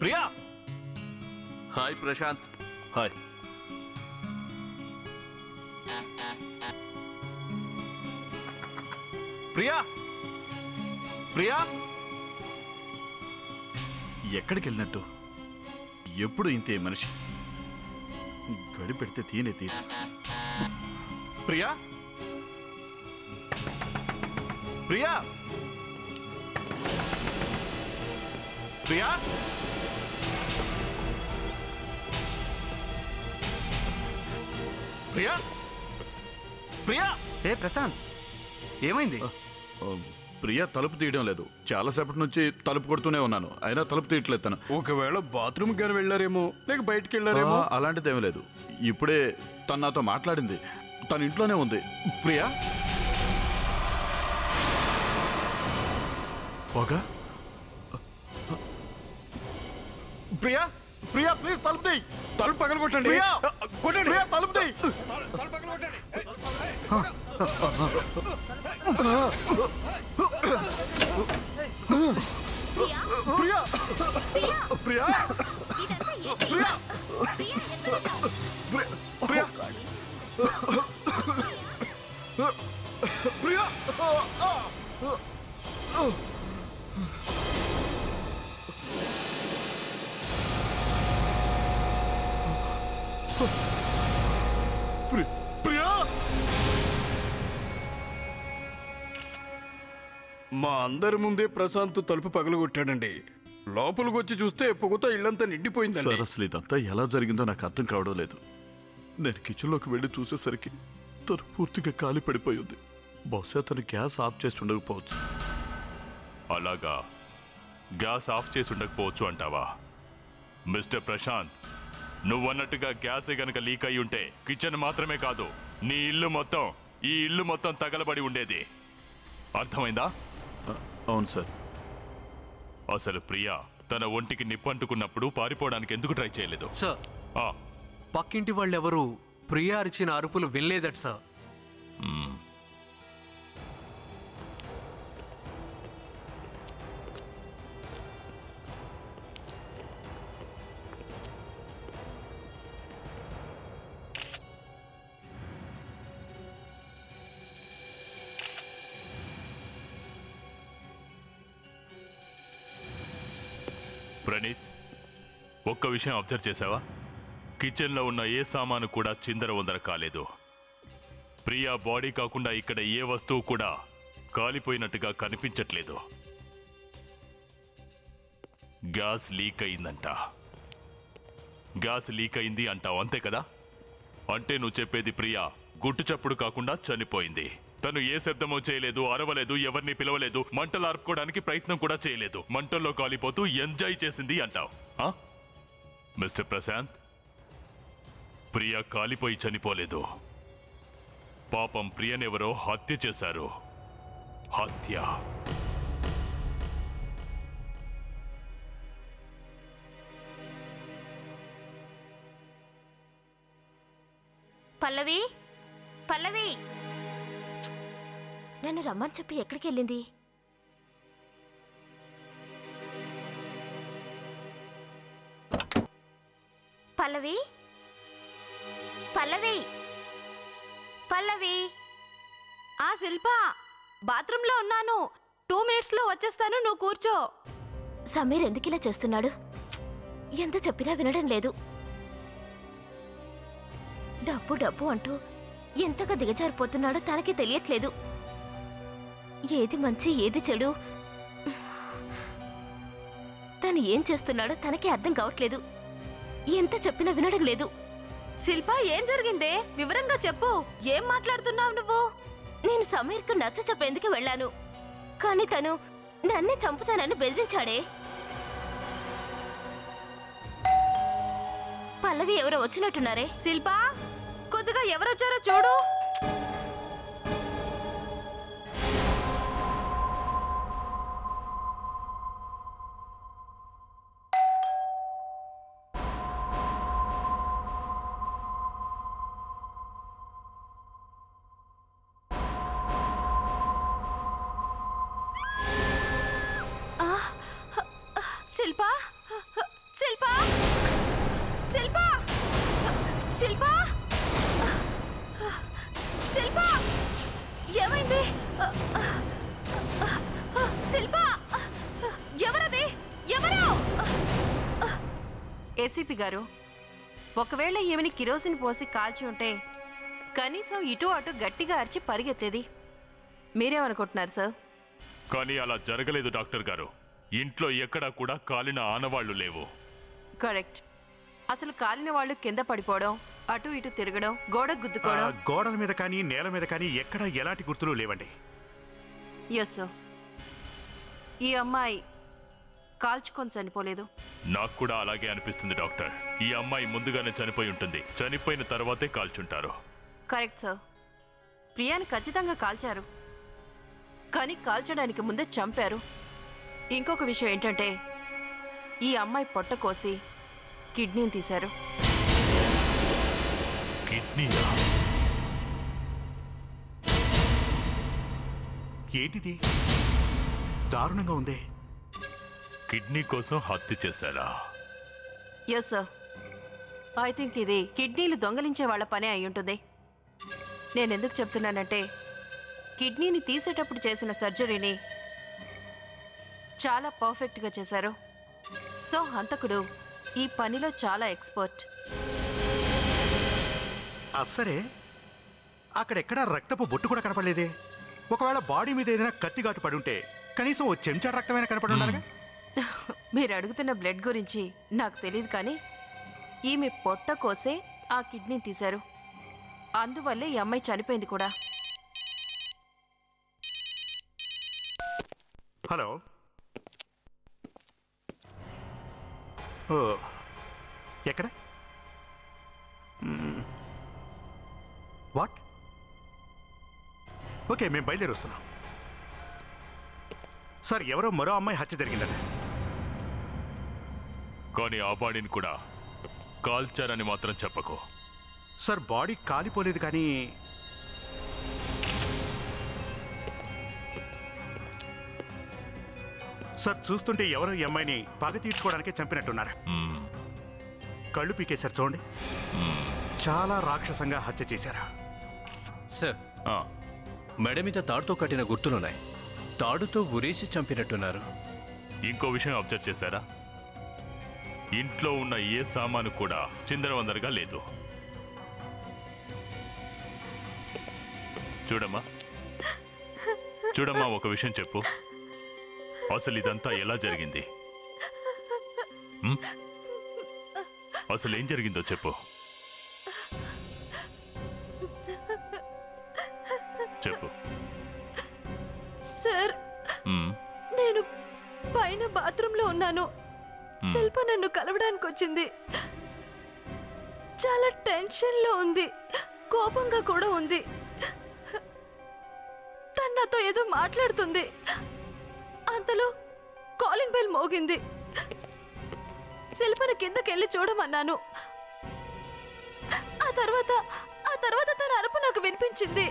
Priya. Hi Prashanth. Hi. Priya, Priya ఎక్కడికి వెళ్ళినట్టు? ఎప్పుడు ఇంతే మనిషి, గడిపెడితే తీనే తీరు. ప్రియా, ప్రియా, ప్రియా, ప్రియా, ప్రియా. ఏ ప్రశాంత్, ఏమైంది? ప్రియా తలుపు తీయడం లేదు. చాలాసేపటి నుంచి తలుపు కొడుతూనే ఉన్నాను, అయినా తలుపు తీయట్లేదు తను. ఒకవేళ బాత్రూమ్ గాని వెళ్ళారేమో, లేక బయటికి వెళ్ళారేమో. అలాంటిదేమీ లేదు. ఇప్పుడే తను నాతో మాట్లాడింది. తన ఇంట్లోనే ఉంది. ప్రియా, పోగా. ప్రియా, ప్రియా ప్లీజ్ తలుపు తీయి. తలుపు పగల కొట్టండి. కొట్టండి. ప్రియా తలుపు తీయి. ప్రియా, ప్రియా, ప్రియా, ప్రియా, ప్రియా. ప్రియా, మా అందరి ముందే ప్రశాంత్ తలుపు పగలగొట్టాడండి. లోపలికి వచ్చి చూస్తే పొగతో ఇల్లంతా నిండిపోయిందండి. సార్ అసలు ఇదంతా ఎలా జరిగిందో నాకు అర్థం కావడం లేదు. నేను కిచెన్లోకి వెళ్ళి చూసేసరికి తను పూర్తిగా కాలి పడిపోయింది. బహుశా తను గ్యాస్ ఆఫ్ చేసి ఉండకపోవచ్చు. అలాగా, గ్యాస్ ఆఫ్ చేసి ఉండకపోవచ్చు అంటావా? మిస్టర్ ప్రశాంత్, నువ్వన్నట్టుగా గ్యాసే గనక లీక్ అయి ఉంటే కిచెన్ మాత్రమే కాదు, నీ ఇల్లు మొత్తం, ఈ ఇల్లు మొత్తం తగలబడి ఉండేది. అర్థమైందా? అవును సార్. అసలు ప్రియా తన ఒంటికి నిప్పంటుకున్నప్పుడు పారిపోవడానికి ఎందుకు ట్రై చేయలేదు? సార్, పక్కింటి వాళ్ళెవరూ ప్రియా అరిచిన అరుపులు వినలేదట సార్. ప్రణీత్, ఒక్క విషయం అబ్జర్వ్ చేసావా? కిచెన్లో ఉన్న ఏ సామాను కూడా చిందరవందర కాలేదు. ప్రియా బాడీ కాకుండా ఇక్కడ ఏ వస్తువు కూడా కాలిపోయినట్టుగా కనిపించట్లేదు. గ్యాస్ లీక్ అయిందంట. గ్యాస్ లీక్ అయింది అంటావు, అంతే కదా? అంటే నువ్వు చెప్పేది ప్రియా గుట్టు చప్పుడు కాకుండా చనిపోయింది. తను ఏ శబ్దమో చేయలేదు, అరవలేదు, ఎవరిని పిలవలేదు, మంటలు ఆర్పుకోవడానికి ప్రయత్నం కూడా చేయలేదు. మంటల్లో కాలిపోతూ ఎంజాయ్ చేసింది అంటావు. మిస్టర్ ప్రశాంత్, ప్రియా కాలిపోయి చనిపోలేదు. పాపం ప్రియనెవరో హత్య చేశారు. హత్య. పల్లవి, పల్లవి, నన్ను రమ్మని చెప్పి ఎక్కడికి వెళ్ళింది? పల్లవి, పల్లవి, పల్లవి. శిల్ప, బాత్రూంలో ఉన్నాను. 2 minutesలో వచ్చేస్తాను, నువ్వు కూర్చో. సమీర్ ఎందుకు ఇలా చేస్తున్నాడు? ఎంత చెప్పినా వినడం లేదు. డబ్బు డబ్బు అంటూ ఎంతగా దిగజారిపోతున్నాడో తనకి తెలియట్లేదు. ఏది మంచి ఏది చెడు, తను ఏం చేస్తున్నాడో తనకి అర్థం కావట్లేదు. ఎంత చెప్పినా వినడం లేదు. శిల్ప, ఏం జరిగిందే? వివరంగా చెప్పు. ఏం మాట్లాడుతున్నావు నువ్వు? నేను సమీర్కు నచ్చ చెప్పేందుకు వెళ్ళాను, కానీ తను నన్నే చంపుతానని బెదిరించాడే. పల్లవి ఎవరో వచ్చినట్టున్నారే. శిల్ప, కొద్దిగా ఎవరొచ్చారో చూడు. శిల్ప శిల్ప శిల్ప శిల్ప శిల్ప ఏమైంది? శిల్ప ఎవరది? ఎవరు? ఏసీపీ గారు, ఒకవేళ ఈమెని కిరోసిన్ పోసి కాల్చి ఉంటే కనీసం ఇటు అటు గట్టిగా అరిచి పరిగెత్తేది. మీరేమనుకుంటున్నారు సార్? కానీ అలా జరగలేదు డాక్టర్ గారు. ఇంట్లో ఎక్కడా కూడా కాలిన ఆనవాళ్లు లేవు. కరెక్ట్. అసలు కాలిన వాళ్ళు కింద పడిపోవడం, అటు ఇటు తిరగడం, గోడ గుద్దుకోవడం. గోడల మీద కానీ నేల మీద కానీ ఎక్కడ ఎలాంటి గుర్తులు లేవండి. Yes sir. ఈ అమ్మాయి కాల్చుకొని చనిపోలేదు. నాకు కూడా అలాగే అనిపిస్తుంది డాక్టర్. ఈ అమ్మాయి ముందుగానే చనిపోయి ఉంటుంది. చనిపోయిన తర్వాతే కాల్చుంటారు. Correct sir. ప్రియాని ఖచ్చితంగా కాల్చారు, కానీ కాల్చడానికి ముందే చంపారు. ఇంకొక విషయం ఏంటంటే ఈ అమ్మాయి పొట్ట కోసి కిడ్నీని తీశారు. కిడ్నీయా? ఏంటిది? దారుణంగా ఉంది. కిడ్నీ కోసం హత్య చేశారా? Yes sir. ఐ థింక్ ఇది కిడ్నీలు దొంగలించే వాళ్ళ పనే అయి ఉంటుంది. నేనెందుకు చెప్తున్నానంటే కిడ్నీని తీసేటప్పుడు చేసిన సర్జరీని చాలా పర్ఫెక్ట్గా చేశారు. సో హంతకుడు ఈ పనిలో చాలా ఎక్స్పర్ట్. సరే, అక్కడెక్కడా రక్తపు బొట్టు కూడా కనపడలేదే. ఒకవేళ బాడీ మీద ఏదైనా కత్తిగాటు పడి ఉంటే కనీసం ఓ చెంచా రక్తమైనా కనపడి ఉండాలిగా. మీరు అడుగుతున్న బ్లడ్ గురించి నాకు తెలియదు, కానీ ఈమె పొట్ట కోసే ఆ కిడ్నీ తీశారు. అందువల్లే ఈ అమ్మాయి చనిపోయింది కూడా. హలో. ఓ, ఎక్కడ? వాట్? ఓకే, మేము బయలుదేరి వస్తున్నాం. సార్, ఎవరో మరో అమ్మాయి హత్య జరిగిందట. కానీ ఆ బాడీని కూడా కాల్చారని మాత్రం చెప్పకు. సార్, బాడీ కాలిపోలేదు, కానీ సార్ చూస్తుంటే ఎవరో ఈ అమ్మాయిని పగ తీర్చుకోవడానికే చంపినట్టున్నారు. కళ్ళు పీకేశారు చూడండి. చాలా రాక్షసంగా హత్య చేశారా? సార్, మెడ మీద తాడుతో కట్టిన గుర్తులున్నాయి. తాడుతో ఉరేసి చంపినట్టున్నారు. ఇంకో విషయం అబ్జర్వ్ చేశారా? ఇంట్లో ఉన్న ఏ సామాను కూడా చిందరవందరగా లేదు. చూడమ్మా, చూడమ్మా, ఒక విషయం చెప్పు. అసలు ఇదంతా ఎలా జరిగింది? అసలు ఏం జరిగిందో చెప్పు. చెప్పు. సార్, నేను పైన బాత్రూంలో ఉన్నాను. శిల్ప నన్ను కలవడానికి వచ్చింది. చాలా టెన్షన్లో ఉంది, కోపంగా కూడా ఉంది. తను నాతో ఏదో మాట్లాడుతుంది. అంతలో కాలింగ్ బెల్ మోగింది. శిల్పను కిందకెళ్ళి చూడమన్నాను. ఆ తర్వాత తన అరుపు నాకు వినిపించింది.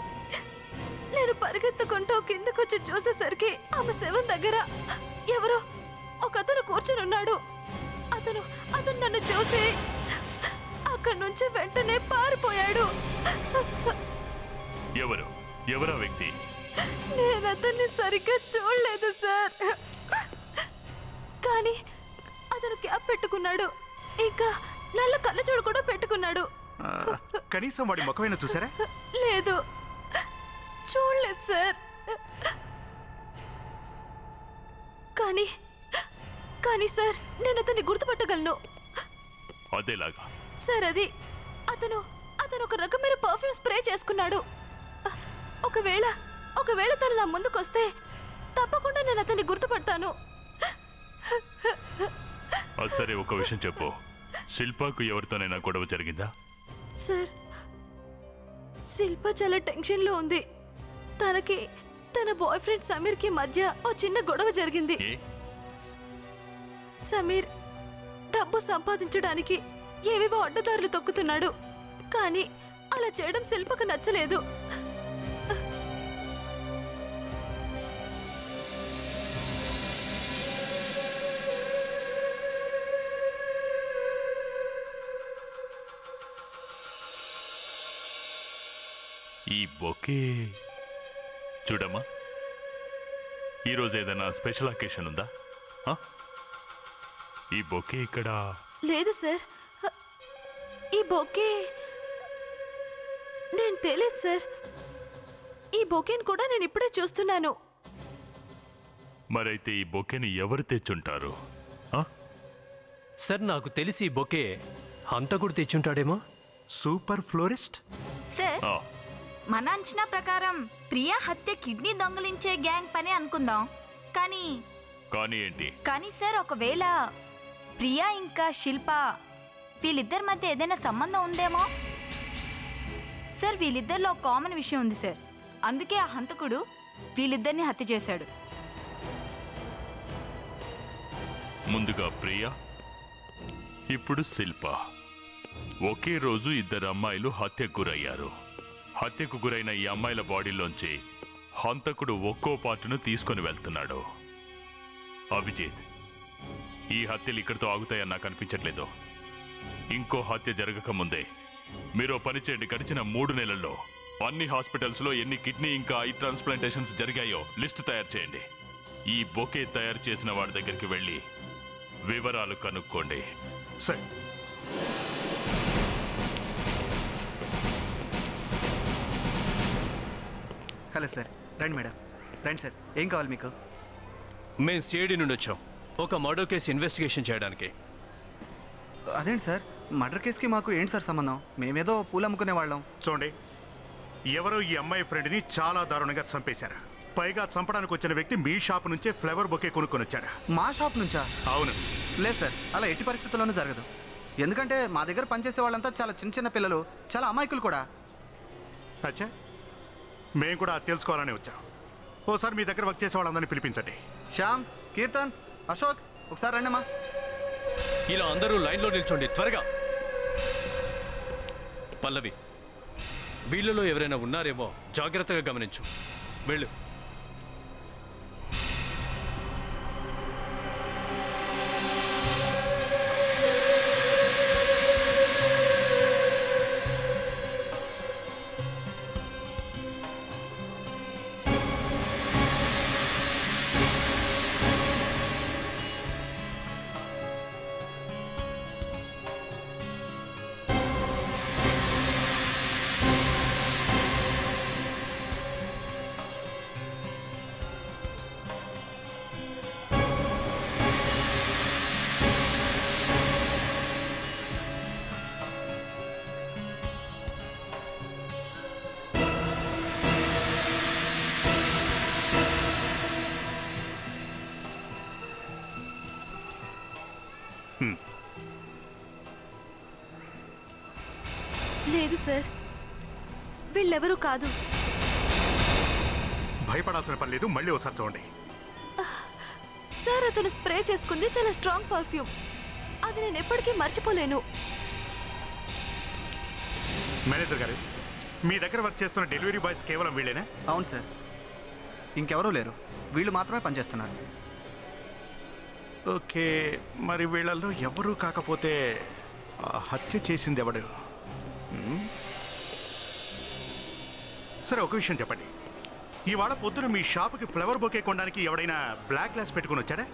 నేను పరిగెత్తుకుంటూ కిందకొచ్చి చూసేసరికి ఆమె శవం దగ్గర ఎవరో ఒకతను కూర్చుని ఉన్నాడు. అతను నన్ను చూసి అక్కడి నుంచి వెంటనే పారిపోయాడు. ఎవరా వ్యక్తి? నేను అతన్ని సరిగ్గా చూడలేదు సార్, కానీ అతను క్యాప్ పెట్టుకున్నాడు, ఇంకా నల్ల కళ్ళజోడు కూడా పెట్టుకున్నాడు. కనీసం వాడి ముఖమైనా చూసారా? లేదు, చూడలేదు సార్. కానీ సార్, నేను అతన్ని గుర్తుపట్టగలను. అదేలాగా? సార్, అతను ఒక రకమైన పర్ఫ్యూమ్ స్ప్రే చేసుకున్నాడు. ఒకవేళ తను నా ముందుకొస్తే తప్పకుండా నేను అతన్ని గుర్తుపడతాను. సరే, ఒక విషయం చెప్పు. శిల్పకు ఎవరితోనైనా గొడవ జరిగిందా? సార్, శిల్ప చాలా టెన్షన్లో ఉంది. తనకి తన బాయ్ ఫ్రెండ్ సమీర్కి మధ్య ఓ చిన్న గొడవ జరిగింది. సమీర్ డబ్బు సంపాదించడానికి ఏవేవో అడ్డదారులు తొక్కుతున్నాడు, కానీ అలా చేయడం శిల్పకు నచ్చలేదు. ఈ బొకే చూడమ్మా, ఈరోజు ఏదైనా స్పెషల్ అకేషన్ ఉందా? ఈ బొకే ఇక్కడ లేదు సార్. ఈ బొకే నేను తెలియదు సార్. ఈ బొకేని కూడా నేను ఇప్పుడే చూస్తున్నాను. మరైతే ఈ బొకేని ఎవరు తెచ్చుంటారు? సార్ నాకు తెలిసి ఈ బొకే హంతకుడు తెచ్చుంటాడేమో. సూపర్ ఫ్లోరిస్ట్ సార్, మన అంచనా ప్రకారం ప్రియా హత్య కిడ్నీ దొంగలించే గ్యాంగ్ పని అనుకుందాం. కానీ ఏంటి? కానీ సార్, ఒకవేళ ప్రియా ఇంకా శిల్ప వీళ్ళిద్దరి మధ్య ఏదైనా సంబంధం ఉందేమో సార్. వీళ్ళిద్దరిలో కామన్ విషయం ఉంది సార్. అందుకే ఆ హంతకుడు వీళ్ళిద్దరిని హత్య చేశాడు. ముందుగా ప్రియా, ఇప్పుడు శిల్ప. ఒకే రోజు ఇద్దరు అమ్మాయిలు హత్యకు గురయ్యారు. హత్యకు గురైన ఈ అమ్మాయిల బాడీలోంచి హంతకుడు ఒక్కో పార్టును తీసుకొని వెళ్తున్నాడు. అభిజిత్, ఈ హత్యలు ఇక్కడితో ఆగుతాయని నాకు అనిపించట్లేదు. ఇంకో హత్య జరగక ముందే మీరు పని చేయండి. గడిచిన 3 నెలల్లో అన్ని హాస్పిటల్స్లో ఎన్ని కిడ్నీ ఇంకా ఐ ట్రాన్స్ప్లాంటేషన్స్ జరిగాయో లిస్టు తయారు చేయండి. ఈ బొకే తయారు చేసిన వాడి దగ్గరికి వెళ్ళి వివరాలు కనుక్కోండి. సరే. హలో సార్, రండి మేడం, రండి సార్. ఏం కావాలి మీకు? మేము సిఐడి నుండి వచ్చాం ఒక మర్డర్ కేసు ఇన్వెస్టిగేషన్ చేయడానికి. అదేంటి సార్, మర్డర్ కేసుకి మాకు ఏంటి సార్ సంబంధం? మేమేదో పూలు అమ్ముకునే వాళ్ళం. చూడండి, ఎవరో ఈ అమ్మాయి ఫ్రెండ్ని చాలా దారుణంగా చంపేశారు. పైగా చంపడానికి వచ్చిన వ్యక్తి మీ షాప్ నుంచే ఫ్లవర్ బొకే కొనుక్కొని వచ్చాడు. మా షాప్ నుంచా? అవును. లేదు సార్, అలా ఎట్టి పరిస్థితుల్లోనూ జరగదు. ఎందుకంటే మా దగ్గర పనిచేసే వాళ్ళంతా చాలా చిన్న చిన్న పిల్లలు, చాలా అమాయకులు కూడా. అచ్చా, మేము కూడా తెలుసుకోవాలని వచ్చాం. ఓసారి మీ దగ్గర వర్క్ చేసే వాళ్ళందరినీ పిలిపించండి. శ్యామ్, కీర్తన్, అశోక్, ఒకసారి రండమ్మా. ఇలా అందరూ లైన్లో నిల్చోండి త్వరగా. పల్లవి, వీళ్ళలో ఎవరైనా ఉన్నారేమో జాగ్రత్తగా గమనించు. వెళ్ళు. లేదు సార్, వీళ్ళెవరూ కాదు. భయపడాల్సిన పని లేదు. మళ్ళీ ఒకసారి చూడండి. సార్, అతను స్ప్రే చేసుకుంది చాలా స్ట్రాంగ్ పర్ఫ్యూమ్. అది నేను ఎప్పటికీ మర్చిపోలేను. మేనేజర్ గారు, మీ దగ్గర వర్క్ చేస్తున్న డెలివరీ బాయ్స్ కేవలం వీళ్ళేనా? అవును సార్, ఇంకెవరూ లేరు. వీళ్ళు మాత్రమే పనిచేస్తున్నారు. ఓకే, మరి వీళ్ళల్లో ఎవరూ కాకపోతే హత్య చేసింది ఎవడు? సరే, ఒక విషయం చెప్పండి. ఇవాళ పొద్దున మీ షాప్కి ఫ్లవర్ బొకే కొనడానికి ఎవడైనా బ్లాక్ గ్లాస్ పెట్టుకుని వచ్చాడా?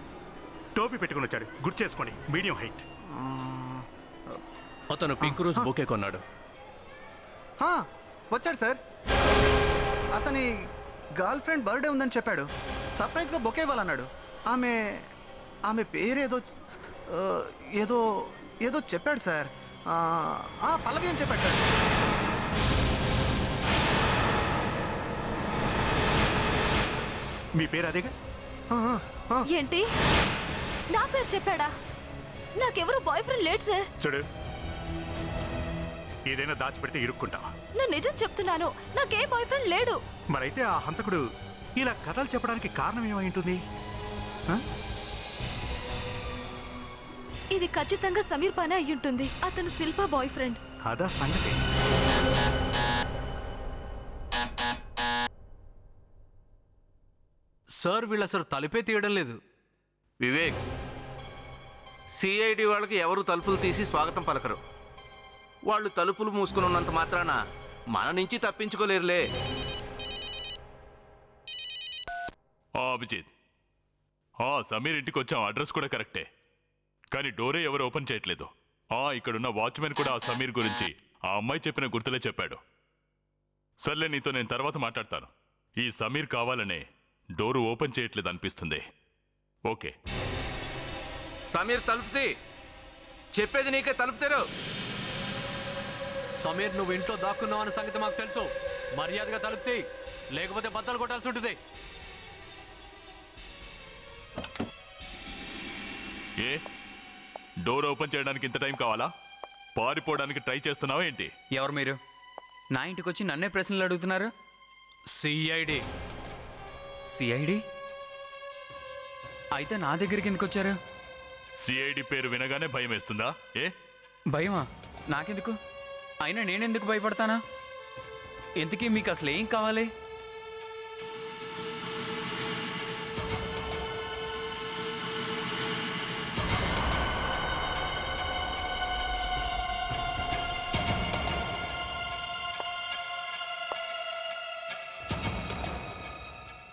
టోపీ పెట్టుకుని వచ్చాడు, గుర్తు చేసుకోండి, మీడియం హైట్. అతను పింక్ రోజ్ బొకే కొన్నాడు. వచ్చాడు సార్. అతని గర్ల్ ఫ్రెండ్ బర్త్డే ఉందని చెప్పాడు. సర్ప్రైజ్గా బొకే ఇవ్వాలన్నాడు. ఆమె పేరేదో ఏదో ఏదో చెప్పాడు సార్. పల్లవి అని చెప్పాడు సార్. మీ పేరు అదేగా? ఏంటి, నా పేరు చెప్పాడా? నాకెవరు బాయ్ ఫ్రెండ్ లేడు సార్. చూడు, ఏదైనా దాచిపెడితే ఇరుక్కుంటావా? నేను నిజం చెప్తున్నాను, నాకే బాయ్ ఫ్రెండ్ లేడు. మరైతే ఆ హంతకుడు ఇలా కథలు చెప్పడానికి కారణం ఏమై ఉంటుంది? ఇది ఖచ్చితంగా సమీర్ పనే అయ్యుంటుంది. అతను శిల్ప బాయ్ ఫ్రెండ్. అదా సంగతి. సార్, వీళ్ళు అసలు తలుపే తీయడం లేదు. వివేక్, సిఐడి వాళ్ళకి ఎవరు తలుపులు తీసి స్వాగతం పలకరు. వాళ్ళు తలుపులు మూసుకుని ఉన్నంత మాత్రాన మన నుంచి తప్పించుకోలేరులే. అభిజిత్, సమీర్ ఇంటికి వచ్చాం, అడ్రస్ కూడా కరెక్టే, కానీ డోరే ఎవరు ఓపెన్ చేయట్లేదు. ఇక్కడున్న వాచ్మెన్ కూడా ఆ సమీర్ గురించి ఆ అమ్మాయి చెప్పిన గుర్తులే చెప్పాడు. సర్లే, నీతో నేను తర్వాత మాట్లాడతాను. ఈ సమీర్ కావాలనే డోరు ఓపెన్ చేయట్లేదు అనిపిస్తుంది. ఓకే. సమీర్ తలుపుతీ, చెప్పేది నీకే, తలుపుతారు. సమీర్, నువ్వు ఇంట్లో దాక్కున్నావు అన్న సంగతి మాకు తెలుసు. మర్యాదగా తలుపుతీ, లేకపోతే బద్దలు కొట్టాల్సి ఉంటుంది. ఏ డోర్ ఓపెన్ చేయడానికి ఇంత టైం కావాలా? పారిపోవడానికి ట్రై చేస్తున్నావా ఏంటి? ఎవరు మీరు? నా ఇంటికి వచ్చి నన్నే ప్రశ్నలు అడుగుతున్నారు? సిఐడి. సిఐడి? అయితే నా దగ్గరికి ఎందుకు వచ్చారు? సిఐడి పేరు వినగానే భయం వేస్తుందా? భయమా? నాకెందుకు? అయినా నేనెందుకు భయపడతానా? ఎందుకీ మీకు అసలు ఏం కావాలి?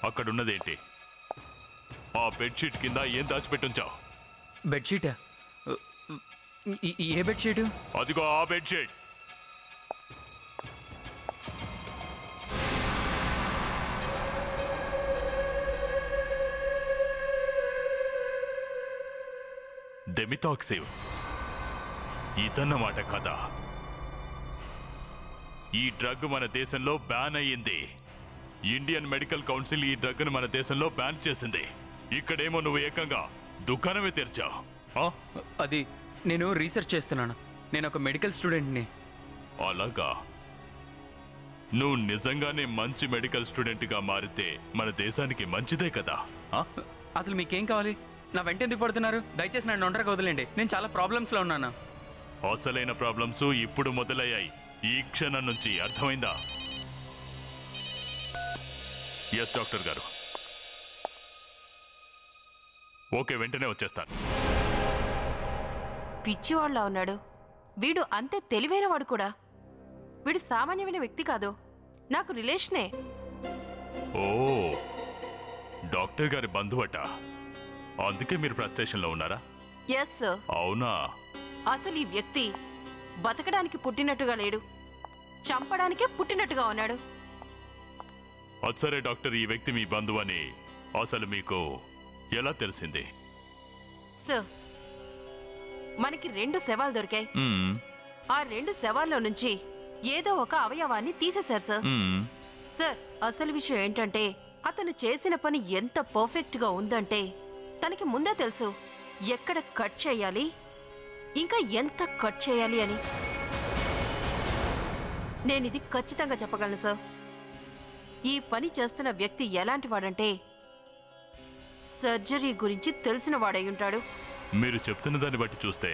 అక్కడున్నదేంటి? ఆ బెడ్షీట్ కింద ఏం దాచిపెట్టుంచావు? బెడ్షీటా? ఏ బెడ్షీటు? అదిగో ఆ బెడ్షీట్. డెమిటాక్సివ్. ఇదన్నమాట కథ. ఈ డ్రగ్ మన దేశంలో బ్యాన్ అయ్యింది. ఇండియన్ మెడికల్ కౌన్సిల్ ఈ డ్రగ్ను మన దేశంలో బ్యాన్ చేసింది. ఇక్కడేమో నువ్వు ఏకంగా దుకాణమే తెరిచావు. అది నేను రీసెర్చ్ చేస్తున్నాను. నేను ఒక మెడికల్ స్టూడెంట్ని. అలాగా? నువ్వు నిజంగానే మంచి మెడికల్ స్టూడెంట్గా మారితే మన దేశానికి మంచిదే కదా. అసలు మీకేం కావాలి? నా వెంట ఎందుకు పడుతున్నారు? దయచేసి నన్ను ఒంటరిగా వదిలేండి. నేను చాలా ప్రాబ్లమ్స్లో ఉన్నాను. అసలైన ప్రాబ్లమ్స్ ఇప్పుడు మొదలయ్యాయి, ఈ క్షణం నుంచి. అర్థమైందా? ఎస్ డాక్టర్ గారు. ఓకే, వెంటనే వచ్చేస్తాను. పిచ్చివాళ్ళ ఉన్నాడు వీడు. అంతే తెలివైన వాడు కూడా. వీడు సామాన్యమైన వ్యక్తి కాదు, నాకు రిలేషనే. ఓ, డాక్టర్ గారి బంధువట. అందుకే మీరు ఫ్రస్ట్రేషన్లో ఉన్నారా? ఎస్. అవునా? అసలు ఈ వ్యక్తి బతకడానికి పుట్టినట్టుగా లేడు, చంపడానికే పుట్టినట్టుగా ఉన్నాడు. సరే డాక్టర్, ఈ వ్యక్తి మీ బంధువు అని అసలు మీకు ఎలా తెలిసింది? సార్, మనకి 2 శవాలు దొరికాయి. ఆ 2 శవాల్లో నుంచి ఏదో ఒక అవయవాన్ని తీసేశారు సార్. సార్, అసలు విషయం ఏంటంటే అతను చేసిన పని ఎంత పర్ఫెక్ట్ గా ఉందంటే తనకి ముందే తెలుసు ఎక్కడ కట్ చేయాలి, ఇంకా ఎంత కట్ చేయాలి అని. నేనిది ఖచ్చితంగా చెప్పగలను సార్. ఈ పని చేస్తున్న వ్యక్తి ఎలాంటి వాడంటే సర్జరీ గురించి తెలిసిన వాడై ఉంటాడు. మీరు చెప్తున్న దాన్ని బట్టి చూస్తే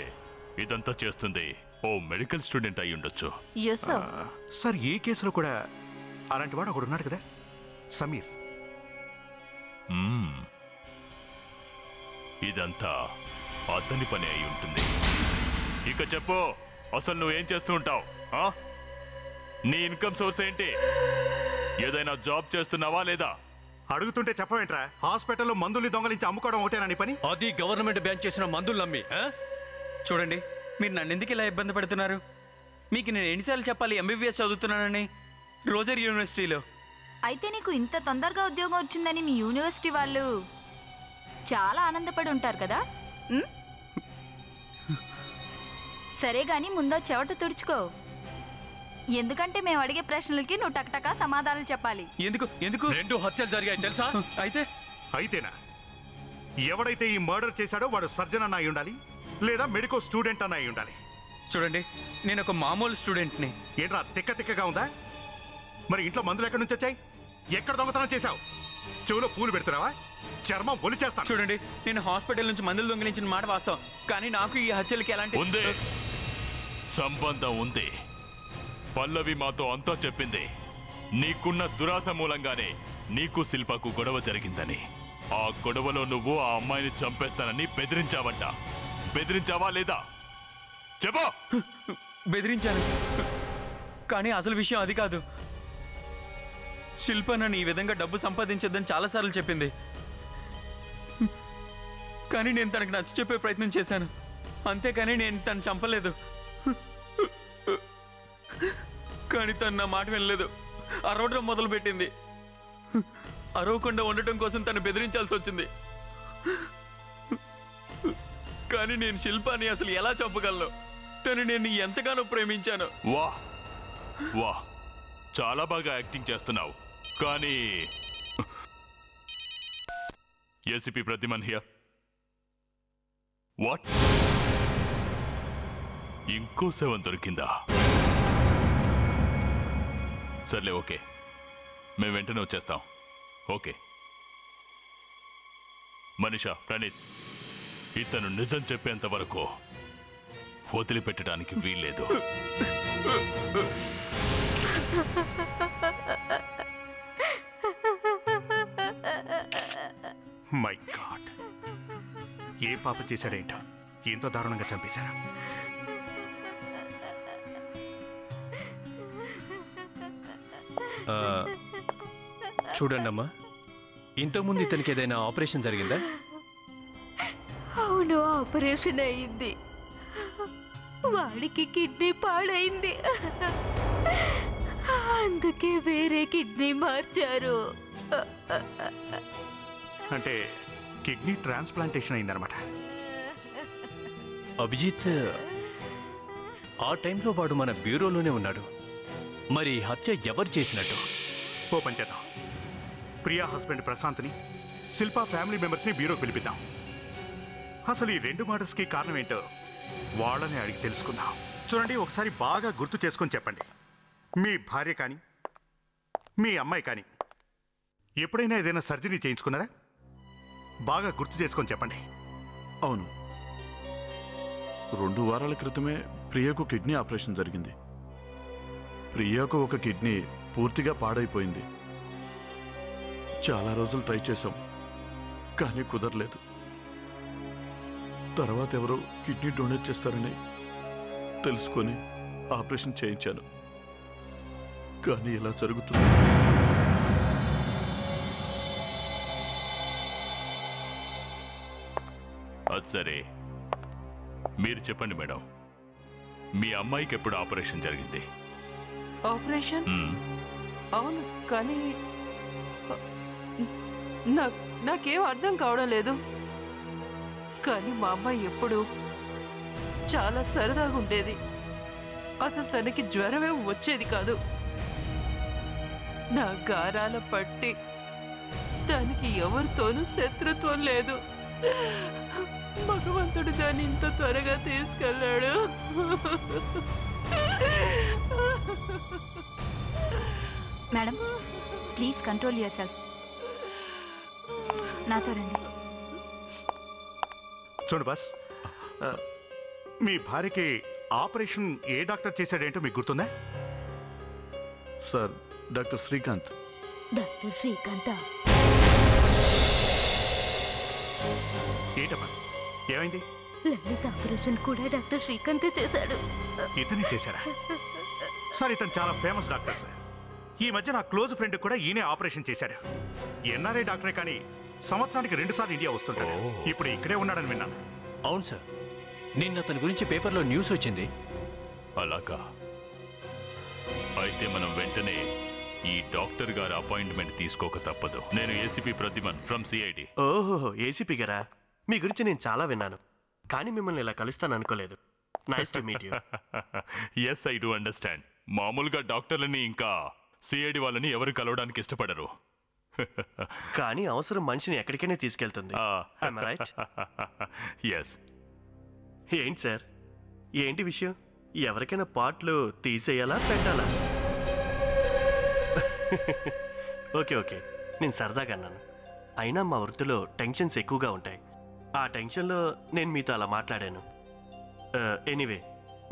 ఇదంతా చేస్తుంది ఓ మెడికల్ స్టూడెంట్ అయి ఉండొచ్చు. Yes sir. సార్, ఈ కేసులో కూడా అలాంటి వాడు ఒకడు ఉన్నాడు కదా, సమీర్. ఇదంతా అతని పని అయి ఉంటుంది. ఇక చెప్పు, అసలు నువ్వేం చేస్తూ ఉంటావు? నీ ఇన్కమ్ సోర్స్ ఏంటి? ఏదైనా జాబ్ చేస్తున్నావా లేదా? అడుగుతుంటే చెప్పవేంట్రా? హాస్పిటల్లో మందుల్ని దొంగలించి అమ్ముకోవడం ఒకటేనా నీ పని? అది గవర్నమెంట్ బ్యాన్ చేసిన మందులు నమ్మి. చూడండి, మీరు నన్ను ఎందుకు ఇలా ఇబ్బంది పెడుతున్నారు? మీకు నేను ఎన్నిసార్లు చెప్పాలి ఎంబీబీఎస్ చదువుతున్నానని? రోజర్ యూనివర్సిటీలో. అయితే నీకు ఇంత తొందరగా ఉద్యోగం వచ్చిందని మీ యూనివర్సిటీ వాళ్ళు చాలా ఆనందపడి ఉంటారు కదా. సరే గాని ముందో చెవట తుడుచుకో. ఎందుకంటే మేము అడిగే ప్రశ్నలకి నువ్వు టక్టకా సమాధానాలు చెప్పాలి. ఎందుకు ఎందుకు 2 హత్యలు జరిగాయి తెలుసా? అయితేనా? ఎవడైతే ఈ మర్డర్ చేశాడో వాడు సర్జన్ అన్న అయి ఉండాలి, లేదా మెడికల్ స్టూడెంట్ అన్న అయి ఉండాలి. చూడండి, నేను ఒక మామూలు స్టూడెంట్ని. ఏంట్రా తిక్క తిక్కగా ఉందా? మరి ఇంట్లో మందులు ఎక్కడి నుంచి వచ్చాయి? ఎక్కడ దొంగతనం చేశావు? చెవులో పూలు పెడుతున్నావా? చర్మం ఒలి చేస్తాను. చూడండి, నేను హాస్పిటల్ నుంచి మందులు దొంగిలించిన మాట వాస్తవం, కానీ నాకు ఈ హత్యలకి ఎలాంటి ఉంది సంబంధం ఉంది. పల్లవి మాతో అంతా చెప్పింది. నీకున్న దురాశ మూలంగానే నీకు శిల్పకు గొడవ జరిగిందని. ఆ గొడవలో నువ్వు ఆ అమ్మాయిని చంపేస్తానని బెదిరించావంట. బెదిరించావా లేదా? చెప్పు. బెదిరించాను, కానీ అసలు విషయం అది కాదు. శిల్ప నన్ను ఈ విధంగా డబ్బు సంపాదించొద్దని చాలాసార్లు చెప్పింది. కానీ నేను తనకు నచ్చ చెప్పే ప్రయత్నం చేశాను, అంతేకాని నేను తను చంపలేదు. కానీ తను నా మాట వినలేదు, అరవడం మొదలుపెట్టింది. అరవకుండా ఉండటం కోసం తను బెదిరించాల్సి వచ్చింది. కానీ నేను శిల్పాన్ని అసలు ఎలా చంపగలను? తను నేను ఎంతగానో ప్రేమించాను. వాహ్ వాహ్, చాలా బాగా యాక్టింగ్ చేస్తున్నావు. కానీ ఏసీపీ ప్రద్యుమన్ హియర్. వాట్? ఇంకో శవం దొరికిందా? సర్లే, ఓకే, మేము వెంటనే వచ్చేస్తాం. ఓకే మనీషా, ప్రణీత్, ఇతను నిజం చెప్పేంత వరకు వదిలిపెట్టడానికి వీల్లేదు. మై గాడ్, ఏ పాప చేశాడేంటో ఎంతో దారుణంగా చంపేశారా? చూడండి అమ్మా, ఇంతకుముందు ఇతనికి ఏదైనా ఆపరేషన్ జరిగిందా? అవును, ఆపరేషన్ అయింది. వాడికి కిడ్నీ పాడైంది, అందుకే వేరే కిడ్నీ మార్చారు. అంటే కిడ్నీ ట్రాన్స్ప్లాంటేషన్ అయిందనమాట. అభిజిత్, ఆ టైంలో వాడు మన బ్యూరోలోనే ఉన్నాడు. మరి హత్య ఎవరు చేసినట్టు? ఓపెన్ చేద్దాం. ప్రియా హస్బెండ్ ప్రశాంత్ని, శిల్పా ఫ్యామిలీ మెంబర్స్ని బ్యూరోకి పిలిపిద్దాం. అసలు ఈ 2 మర్డర్స్కి కారణం ఏంటో వాళ్ళని అడిగి తెలుసుకుందాం. చూడండి, ఒకసారి బాగా గుర్తు చేసుకొని చెప్పండి. మీ భార్య కానీ మీ అమ్మాయి కానీ ఎప్పుడైనా ఏదైనా సర్జరీ చేయించుకున్నారా? బాగా గుర్తు చేసుకొని చెప్పండి. అవును, 2 వారాల క్రితమే ప్రియకు కిడ్నీ ఆపరేషన్ జరిగింది. ప్రియకు ఒక కిడ్నీ పూర్తిగా పాడైపోయింది. చాలా రోజులు ట్రై చేశాం, కానీ కుదరలేదు. తర్వాత ఎవరో కిడ్నీ డొనేట్ చేస్తారని తెలుసుకొని ఆపరేషన్ చేయించాను. కానీ ఇలా జరుగుతుంది. అది సరే, మీరు చెప్పండి మేడం, మీ అమ్మాయికి ఎప్పుడు ఆపరేషన్ జరిగింది? ఆపరేషన్? అవును, కానీ నాకేం అర్థం కావడం లేదు. కానీ మా అమ్మాయి ఎప్పుడు చాలా సరదాగా ఉండేది. అసలు తనకి జ్వరమే వచ్చేది కాదు. నా గారాల పట్టి దానికి ఎవరితోనూ శత్రుత్వం లేదు. భగవంతుడు దాన్ని ఇంత త్వరగా తీసుకెళ్ళాడు. Madam, please control your self. నాతో రండి. చూడు బస్, మీ భార్యకి ఆపరేషన్ ఏ డాక్టర్ చేశాడేంటో మీకు గుర్తుందా? Sir, doctor Srikanth. Doctor Srikanth ఏంటమ్మా, ఏమైంది? లలిత ఆపరేషన్ కూడా డాక్టర్ శ్రీకాంత్ చేశాడు. ఇతనే చేశాడా? సార్, ఇతను చాలా ఫేమస్ డాక్టర్ సార్. ఈ మధ్య నా క్లోజ్ ఫ్రెండ్ కూడా ఈయనే ఆపరేషన్ చేశాడు. ఎన్ఆర్ఐ డాక్టరే, కానీ సంవత్సరానికి 2 సార్లు ఇండియా వస్తుంటాడు. ఇప్పుడు ఇక్కడే ఉన్నాడని విన్నాను. అవును సార్, నిన్న అతని గురించి పేపర్లో న్యూస్ వచ్చింది. అలాగా? అయితే మనం వెంటనే ఈ డాక్టర్ గారి అపాయింట్మెంట్ తీసుకోక తప్పదు. నేను ఏసీపీ ప్రద్యుమన్ ఫ్రమ్ సిఐడి. ఓహో, ఏసీపీ గారా? మీ గురించి నేను చాలా విన్నాను, కానీ మిమ్మల్ని ఇలా కలుస్తాను అనుకోలేదు. Nice to meet you. Yes, I do understand. మామూలుగా డాక్టర్లని ఇంకా సిఐడి వాళ్ళని ఎవరు కలవడానికి ఇష్టపడరు. కానీ అవసరం మనిషిని ఎక్కడికైనా తీసుకెళ్తుంది. రైట్? ఎస్. ఏంటి సార్, ఏంటి విషయం? ఎవరికైనా పార్ట్లు తీసేయాలా, పెట్టాలా? ఓకే ఓకే, నేను సరదాగా అన్నాను. అయినా మా వృత్తిలో టెన్షన్స్ ఎక్కువగా ఉంటాయి. ఆ టెన్షన్లో నేను మీతో అలా మాట్లాడాను. ఎనీవే,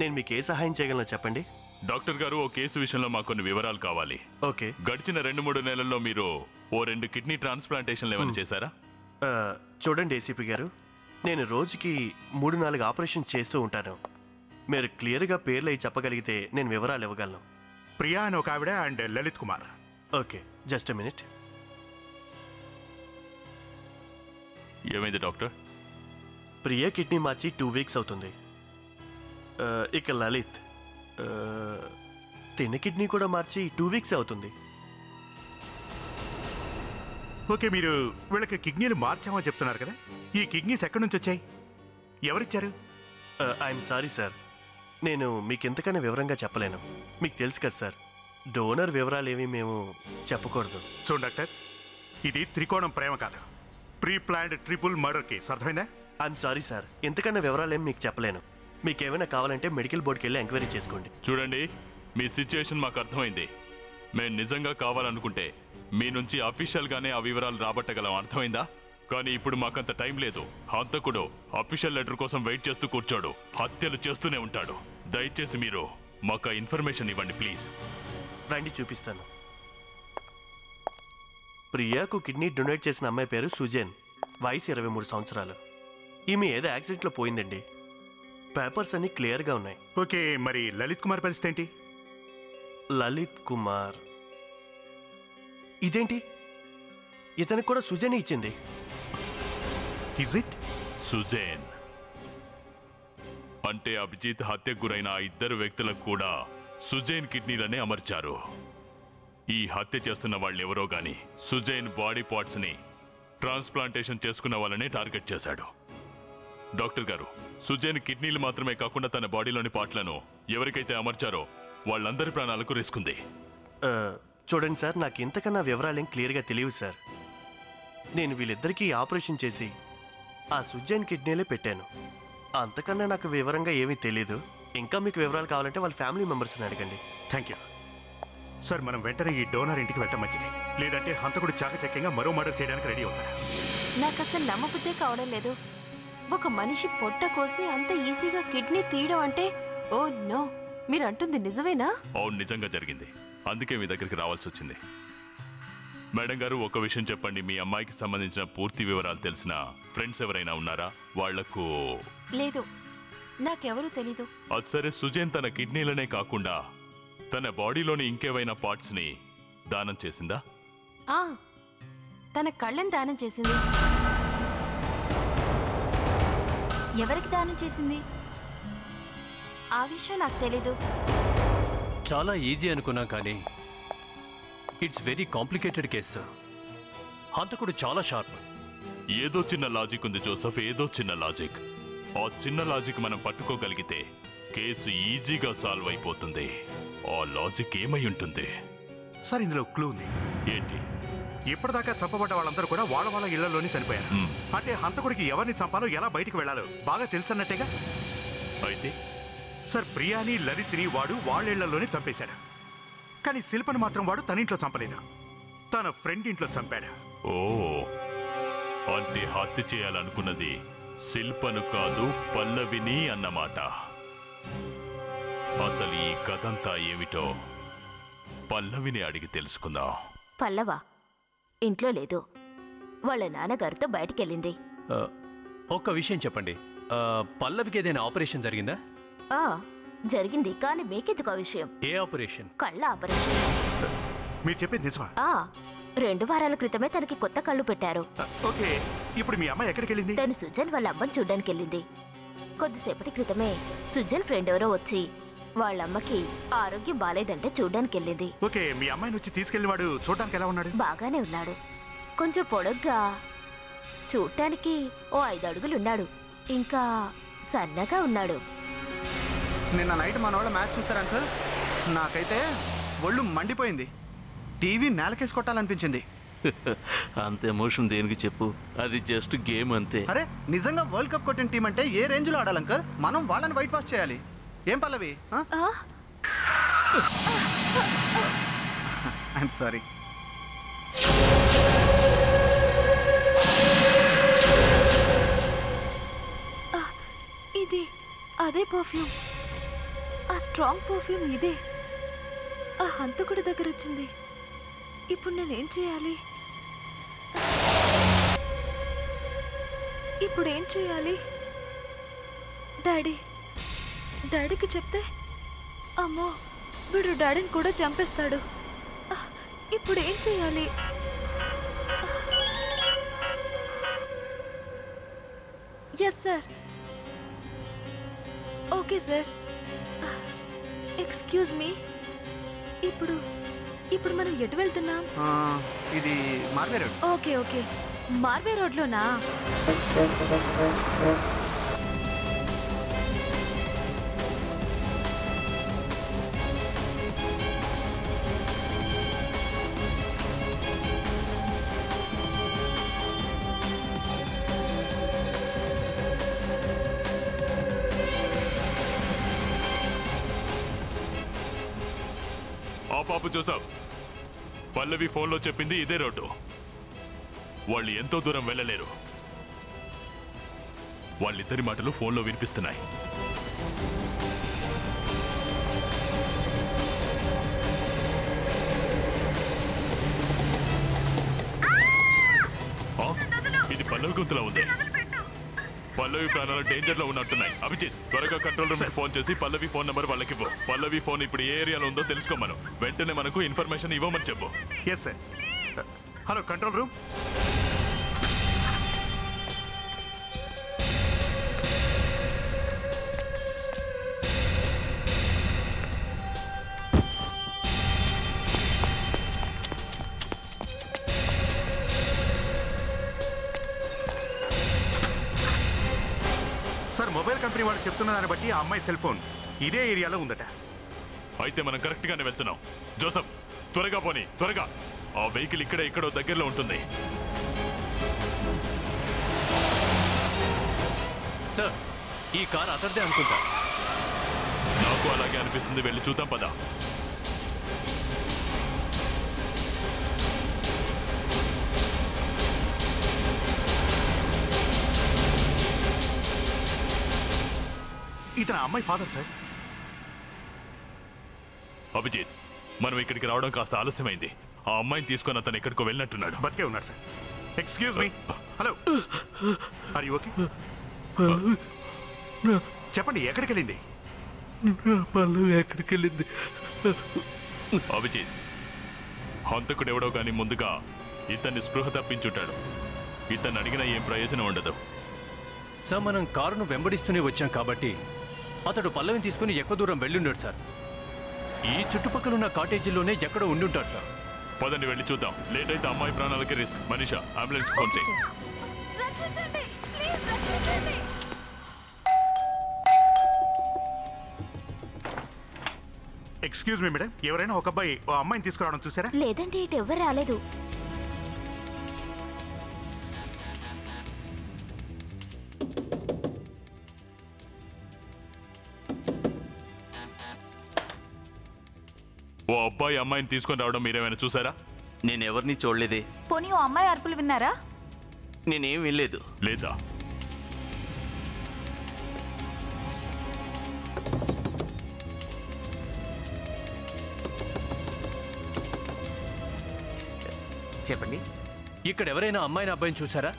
నేను మీకు ఏ సహాయం చేయగలను చెప్పండి. డాక్టర్ గారు, ఓ కేసు విషయంలో మాకు కొన్ని వివరాలు కావాలి. ఓకే. గడిచిన 2-3 నెలల్లో మీరు ఓ 2 కిడ్నీ ట్రాన్స్ప్లాంటేషన్లు ఏమైనా చేశారా? చూడండి ఏసీపీ గారు, నేను రోజుకి 3-4 ఆపరేషన్ చేస్తూ ఉంటాను. మీరు క్లియర్గా పేర్లు అయి చెప్పగలిగితే నేను వివరాలు ఇవ్వగలను. ప్రియా అని ఒక ఆవిడ and Lalit Kumar. Okay, just minute. ఏమైంది డాక్టర్? ప్రియా కిడ్నీ మార్చి 2 వీక్స్ అవుతుంది. ఇక లలిత్ తిన కిడ్నీ కూడా మార్చి 2 వీక్స్ అవుతుంది. ఓకే, మీరు వీళ్ళకి కిడ్నీలు మార్చామని చెప్తున్నారు కదా, ఈ కిడ్నీస్ ఎక్కడి నుంచి వచ్చాయి, ఎవరిచ్చారు? ఐఎమ్ సారీ సార్, నేను మీకు ఎంతకన్నా వివరంగా చెప్పలేను. మీకు తెలుసు కదా సార్, డోనర్ వివరాలు ఏవి మేము చెప్పకూడదు. చూడు డాక్టర్, ఇది త్రికోణం ప్రేమ కాదు, pre planned triple murder case, అర్థమైందా? ఐఎమ్ సారీ సార్, ఎంతకన్నా వివరాలు ఏమి మీకు చెప్పలేను. మీకు ఏమైనా కావాలంటే మెడికల్ బోర్డుకి వెళ్ళి ఎంక్వైరీ చేసుకోండి. చూడండి, మీ సిచ్యుయేషన్ మాకు అర్థమైంది. మేము నిజంగా కావాలనుకుంటే మీ నుంచి అఫీషియల్గానే ఆ వివరాలు రాబట్టగలం, అర్థమైందా? కానీ ఇప్పుడు మాకంత టైం లేదు. హంతకుడు అఫీషియల్ లెటర్ కోసం వెయిట్ చేస్తూ కూర్చోడు, హత్యలు చేస్తూనే ఉంటాడు. దయచేసి మీరు మాకు ఇన్ఫర్మేషన్ ఇవ్వండి ప్లీజ్. రండి చూపిస్తాను. ప్రియాకు కిడ్నీ డొనేట్ చేసిన అమ్మాయి పేరు సుజన్, వయసు 23 సంవత్సరాలు. ఈమె ఏదో యాక్సిడెంట్లో పోయిందండి. పేపర్స్ అన్ని క్లియర్గా ఉన్నాయి. ఓకే, మరి లలిత్ కుమార్ పరిస్థితి ఏంటి? లలిత్ కుమార్ ఇదేంటి, ఇతనికి కూడా సుజన్ ఇచ్చింది. Is it? సుజేన్ అంటే అభిజిత్ హత్యకు గురైన ఆ 2 వ్యక్తులకు కూడా సుజైన్ కిడ్నీలనే అమర్చారు. ఈ హత్య చేస్తున్న వాళ్ళెవరో గాని సుజైన్ బాడీ పార్ట్స్ ని ట్రాన్స్ప్లాంటేషన్ చేసుకున్న వాళ్ళనే టార్గెట్ చేశాడు. డాక్టర్ గారు, సుజైన్ కిడ్నీలు మాత్రమే కాకుండా తన బాడీలోని పార్ట్లను ఎవరికైతే అమర్చారో వాళ్ళందరి ప్రాణాలకు రిస్క్ ఉంది. చూడండి సార్, నాకు ఇంతకన్నా వివరాలేం క్లియర్గా తెలియదు సార్. నేను వీళ్ళిద్దరికీ ఆపరేషన్ చేసి ఆ సుజైన్ కిడ్నీలే పెట్టాను. అంతకన్నా నాకు వివరంగా ఏమీ తెలీదు. ఇంకా మీకు వివరాలు కావాలంటే వాళ్ళ ఫ్యామిలీ మెంబర్స్ని అడగండి. Thank you sir. మనం వెంటనే ఈ డోనర్ ఇంటికి వెళ్ళటం మంచిది, లేదంటే హంతకుడు చాకచక్యంగా మరో మర్డర్ చేయడానికి రెడీ అవుతాడు. నాకు అసలు నమ్మబుద్ధే కావడం లేదు. ఒక మనిషి పొట్ట కోసి అంత ఈజీగా కిడ్నీ తీయడం అంటే, ఓ నో, మీరు అంటుంది నిజమేనా? అవును, నిజంగా జరిగింది. అందుకే మీ దగ్గరికి రావాల్సి వచ్చింది. మేడం గారు, ఒక విషయం చెప్పండి, మీ అమ్మాయికి సంబంధించిన పూర్తి వివరాలు తెలిసిన ఫ్రెండ్స్ ఎవరైనా ఉన్నారా? వాళ్లకు లేదు, నాకెవరూ తెలీదు. అది సరే, సుజేన్ తన కిడ్నీలనే కాకుండా తన బాడీలోని ఇంకేవైనా పార్ట్స్ ని దానం చేసిందా? తన కళ్ళని దానం చేసింది. ఎవరికి దానం చేసింది? ఆ విషయం నాకు తెలీదు. చాలా ఈజీ అనుకున్నాం, కానీ ఇట్స్ వెరీ కాంప్లికేటెడ్ కేసు. హంతకుడు చాలా షార్ప్. ఏదో చిన్న లాజిక్ ఉంది జోసఫ్, ఏదో చిన్న లాజిక్. ఆ చిన్న లాజిక్ మనం పట్టుకోగలిగితే కేసు ఈజీగా సాల్వ్ అయిపోతుంది. ఆ లాజిక్ ఏమై ఉంటుంది? సార్, ఇందులో క్లూ ఉంది. ఏంటి? ఇప్పటిదాకా చంపబడ్డ వాళ్ళందరూ కూడా వాళ్ళ ఇళ్లలోనే చనిపోయారు. అంటే హంతకుడికి ఎవరిని చంపాలో, ఎలా బయటికి వెళ్లాలో బాగా తెలుసన్నట్టేగా. అయితే సార్, ప్రియాని లలిత్ని వాడు వాళ్ళ ఇళ్లలోనే చంపేశాడు. కానీ శిల్పను మాత్రం వాడు తన ఇంట్లో చంపలేదు, తన ఫ్రెండ్ ఇంట్లో చంపాడు. ఓ, అంటే హత్య చేయాలనుకున్నది శిల్పను కాదు, పల్లవిని అన్నమాట. అసలు ఈ కథంతా ఏమిటో పల్లవిని అడిగి తెలుసుకుందాం. పల్లవ ఇంట్లో లేదు, వాళ్ళ నాన్నగారితో బయటికెళ్ళింది. ఒక్క విషయం చెప్పండి, పల్లవికి ఏదైనా ఆపరేషన్ జరిగిందా? జరిగింది, కానీ మీకెందుకు ఆ విషయం? ఏ ఆపరేషన్? కళ్ళ ఆపరేషన్. మీరు చెప్పింది నిజమా? 2 వారాల క్రితమే తనకి కొత్త కళ్ళు పెట్టారు. ఓకే, ఇప్పుడు మీ అమ్మాయి ఎక్కడికి వెళ్ళింది? తను సుజన్ వాళ్ళ అమ్మని చూడ్డానికి వెళ్ళింది. కొద్దిసేపటి క్రితమే సుజన్ ఫ్రెండ్ ఎవరో వచ్చి వాళ్ళమ్మకి ఆరోగ్యం బాలేదంటే చూడ్డానికి వెళ్ళింది. ఓకే, మీ అమ్మాయిని వచ్చి తీసుకెళ్లి వాడు చూడడానికి ఎలా ఉన్నాడు? బాగానే ఉన్నాడు, కొంచెం పొడగ్గా, చూడటానికి ఓ 5 అడుగులున్నాడు, ఇంకా సన్నగా ఉన్నాడు. నిన్న నైట్ మన వాళ్ళ మ్యాచ్ చూసారు అంకుల్, నాకైతే ఒళ్ళు మండిపోయింది. టీవీ నేలకేసి కొట్టాలనిపించింది. అంత ఎమోషన్ దేనికి చెప్పు, అది జస్ట్ గేమ్ అంతే. అరే, నిజంగా వరల్డ్ కప్ కొట్టిన టీం అంటే ఏ రేంజ్ లో ఆడాలి అంకుల్? మనం వాళ్ళని వైట్ వాష్ చేయాలి. ఏం పల్లవి? I'm sorry. ఇది అదే పర్ఫ్యూమ్, ఆ స్ట్రాంగ్ పర్ఫ్యూమ్ ఇదే. ఆ హంతకుడి దగ్గర వచ్చింది. ఇప్పుడు నేనేం చేయాలి? ఇప్పుడు ఏం చేయాలి? డాడీకి చెప్తే, అమ్మో వీడు డాడీని కూడా చంపేస్తాడు. ఇప్పుడు ఏం చేయాలి? Yes sir. Okay sir. Excuse me, ఇప్పుడు మనం ఎటు వెళ్తున్నాం? ఇది Marve road. Okay okay, Marve రోడ్లోనా? ఆ పాపు జోసఫ్, పల్లవి ఫోన్లో చెప్పింది ఇదే రోడ్డు. వాళ్ళు ఎంతో దూరం వెళ్ళలేరు. వాళ్ళిద్దరి మాటలు ఫోన్లో వినిపిస్తున్నాయి. ఇది పల్లవి గొంతులా ఉంది. పల్లవి ప్రాణాలు డేంజర్ లో ఉన్నట్టున్నాయి. అభిజిత్, త్వరగా కంట్రోల్ రూమ్ ఫోన్ చేసి పల్లవి ఫోన్ నెంబర్ వాళ్ళకి ఇవ్వు. పల్లవి ఫోన్ ఇప్పుడు ఏ ఏరియాలో ఉందో తెలుసుకోమను. వెంటనే మనకు ఇన్ఫర్మేషన్ ఇవ్వమని చెప్పు. Yes sir. Hello control room. Sir, mobile company వాళ్ళు చెప్తున్న దాన్ని బట్టి ఆ అమ్మాయి సెల్ ఫోన్ ఇదే ఏరియాలో ఉందట. అయితే మనం కరెక్ట్ గానే వెళ్తున్నాం. జోసఫ్, త్వరగా పోనీ, త్వరగా. ఆ వెహికల్ ఇక్కడో దగ్గరలో ఉంటుంది. సార్, ఈ కార్ అతడిదే అనుకుంటా. నాకు అలాగే అనిపిస్తుంది. వెళ్ళి చూద్దాం పదా. ఇతను అమ్మాయి ఫాదర్ సార్. అభిజిత్, మనం ఇక్కడికి రావడం కాస్త ఆలస్యమైంది. ఆ అమ్మాయిని తీసుకొని అతను ఎక్కడికో వెళ్ళినట్టున్నాడు. బతికే ఉన్నాడు sir. Excuse me. Hello, are you okay? చెప్పండి, ఎక్కడికి వెళ్ళింది? ఎక్కడికి వెళ్ళింది? అభిజిత్, హంతకుడు ఎవడో కానీ ముందుగా ఇతన్ని స్పృహ తప్పించుంటాడు. ఇతన్ని అడిగినా ఏం ప్రయోజనం ఉండదు. సార్, మనం కారును వెంబడిస్తూనే వచ్చాం కాబట్టి అతడు పల్లవిని తీసుకుని ఎక్కువ దూరం వెళ్ళుండాడు సార్. ఈ చుట్టుపక్కల ఉన్న కాటేజీలోనే ఎక్కడో ఉండుంటాడు సార్. పదండి, వెళ్ళి చూద్దాం. లేట్ అయితే అమ్మాయి ప్రాణాలకి రిస్క్. మనీషా, అంబులెన్స్ ఫోన్ చేయి. ఎక్స్క్యూజ్ మీ మేడం, ఎవరైనా ఒక అబ్బాయి ఓ అమ్మాయిని తీసుకురావడం చూసారా? లేదంటే ఇటు ఎవరు రాలేదు. ఓ అబ్బాయి అమ్మాయిని తీసుకొని రావడం మీరేమైనా చూసారా? నేనెవరిని చూడలేదే. పోనీ ఓ అమ్మాయి అరుపులు విన్నారా? నేనేం వినలేదు. లేదా? చెప్పండి, ఇక్కడ ఎవరైనా అమ్మాయిని అబ్బాయిని చూసారా?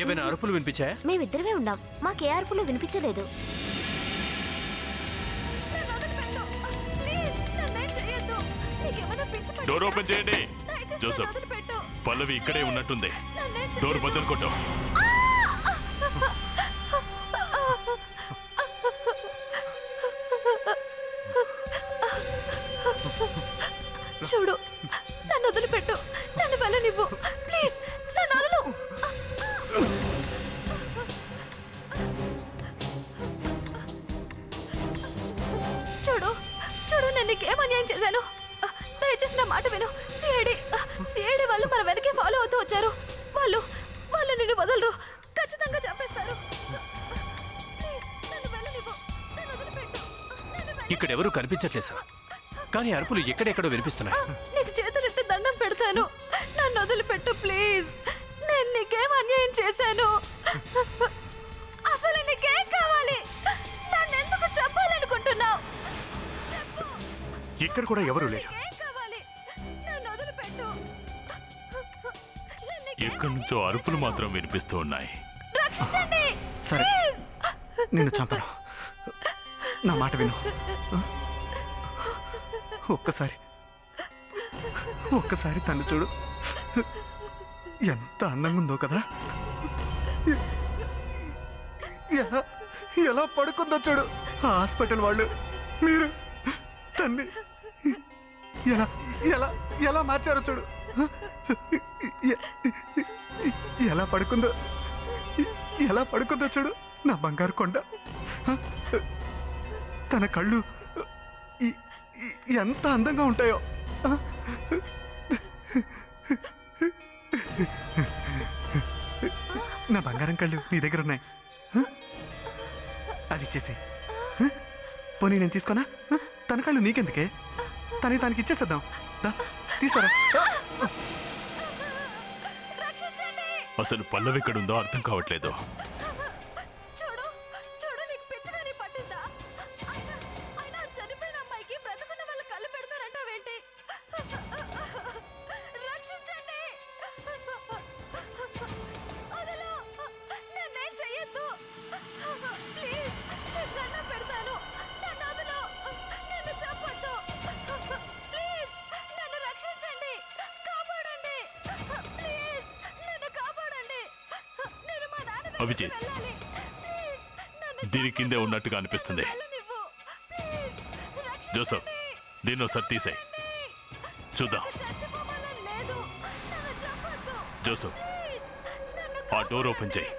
ఏమైనా అరుపులు వినిపించాయా? మేమిద్దరమే ఉన్నాం, మాకే అరుపులు వినిపించలేదు. డోర్ ఓపెన్ చేయండి. జోసఫ్, పల్లవి ఇక్కడే ఉన్నట్టుంది. డోర్ బదులు కొట్టు. చూడు, నన్ను వదిలిపెట్టు. నన్ను వెళ్ళనివ్వు ప్లీజ్. నన్ను వదలు. చూడు చూడు, నేను నీకేం అన్యాయం చేశాను? దయచేసి నా మాట విను. సిఐడి వాళ్ళు మన వెనకే ఫాలో అవుతూ వచ్చారు. వాళ్ళు నిన్ను వదలరు. ఖచ్చితంగా చంపేస్తారు. ఇక్కడ ఎవరు కనిపించట్లేదు సార్, కానీ అరుపులు ఎక్కడెక్కడో వినిపిస్తున్నాయి. నీకు చేతులెత్తి దండం పెడతాను. నన్ను వదిలిపెట్టు ప్లీజ్. నేను నీకేం అన్యాయం చేశాను? అసలు నీకేం కావాలి? నన్ను ఎందుకు చంపాలనుకుంటున్నావు? ఇక్కడ కూడా ఎవరు లేరు. ఎక్కడి నుంచో అరుపులు మాత్రం వినిపిస్తూ ఉన్నాయి. రక్షించండి. సరే, నిన్ను చంపను. నా మాట విను. ఒక్కసారి తను చూడు, ఎంత అందంగా ఉందో కదా. ఎలా పడుకుందో చూడు. హాస్పిటల్ వాళ్ళు మీరు తన్ని ఎలా ఎలా ఎలా మార్చారో చూడు. ఎలా పడుకుందో చూడు నా బంగారు కొండ. తన కళ్ళు ఎంత అందంగా ఉంటాయో. నా బంగారం కళ్ళు నీ దగ్గర ఉన్నాయి, అది ఇచ్చేసి. పోనీ నేను తీసుకోనా? తన కళ్ళు నీకెందుకే, తనకి ఇచ్చేసేద్దాం. తీస్తారా? అసలు పల్లవి ఎక్కడుందో అర్థం కావట్లేదు. అభిజిత్, దీని కిందే ఉన్నట్టుగా అనిపిస్తుంది. జోసఫ్, దీన్ని ఒకసారి తీసేయ్ చూద్దాం. జోసఫ్, ఆ డోర్ ఓపెన్ చేయి.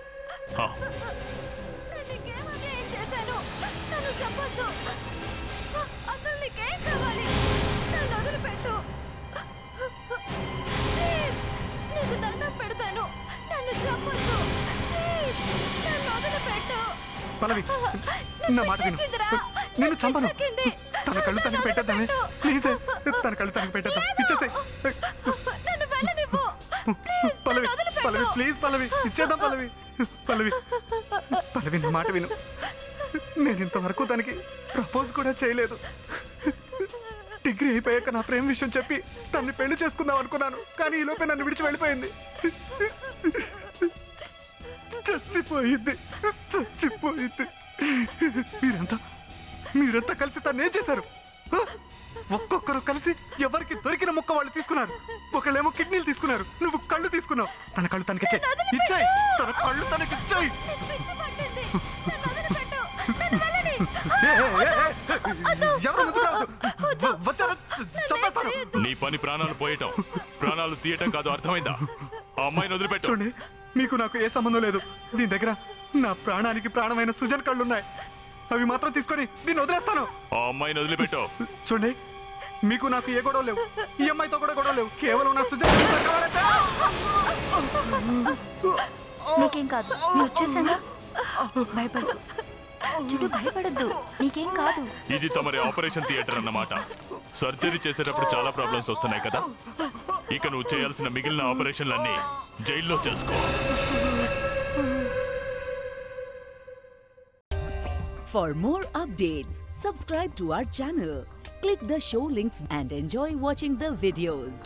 పల్లవి, నా మాట విను. నేను చంపను. తన కళ్ళు తనకి పెట్టేద్దామే. ప్లీజ్, తన కళ్ళు తనకి పెట్టేద్దాం. ఇచ్చేసాయి. పల్లవి, ప్లీజ్ పల్లవి, ఇచ్చేద్దాం పల్లవి. పల్లవి, నా మాట విను. నేను ఇంతవరకు తనకి ప్రపోజ్ కూడా చేయలేదు. డిగ్రీ అయిపోయాక నా ప్రేమ విషయం చెప్పి తన్ని పెళ్లి చేసుకుందాం అనుకున్నాను. కానీ ఈ లోపే నన్ను విడిచి వెళ్ళిపోయింది. చచ్చిపోయింది. మీరంతా కలిసి తను ఏం చేశారు? ఒక్కొక్కరు కలిసి ఎవరికి దొరికిన ముక్క వాళ్ళు తీసుకున్నారు. ఒకళ్ళేమో కిడ్నీలు తీసుకున్నారు, నువ్వు కళ్ళు తీసుకున్నావు. తన కళ్ళు తనకి ఇచ్చాయి. తన కళ్ళు తనకి ఇచ్చాయి. నీ పని ప్రాణాలు పోయటం, ప్రాణాలు తీయటం కాదు, అర్థమైందా? ఆ అమ్మాయిని వదిలిపెట్టు. చూడండి, మీకు నాకు ఏ సంబంధం లేదు. దీని దగ్గర నా ప్రాణానికి ప్రాణమైన సుజన్ కళ్ళున్నాయి. అవి మాత్రం తీసుకొని దీన్ని వదిలేస్తాను. ఆ అమ్మాయిని వదిలిపెట్టు. చూడండి, మీకు నాకు ఏ గొడవ లేవు, ఈ అమ్మాయితో కూడా గొడవ లేవు. కేవలం నా సుజన్ నీకేం కాదు, నువ్వు వచ్చేసాగా. భయపడదు చూడు, భయపడద్దు, నీకేం కాదు. ఇది తమరి ఆపరేషన్ థియేటర్ అన్నమాట. సర్జరీ చేసేటప్పుడు చాలా ప్రాబ్లమ్స్ వస్తున్నాయి కదా. ఇక నువ్వు చేయాల్సిన మిగిలిన ఆపరేషన్లన్నీ జైల్లో చేసుకో. For more updates, subscribe to our channel, click the show links and enjoy watching the videos.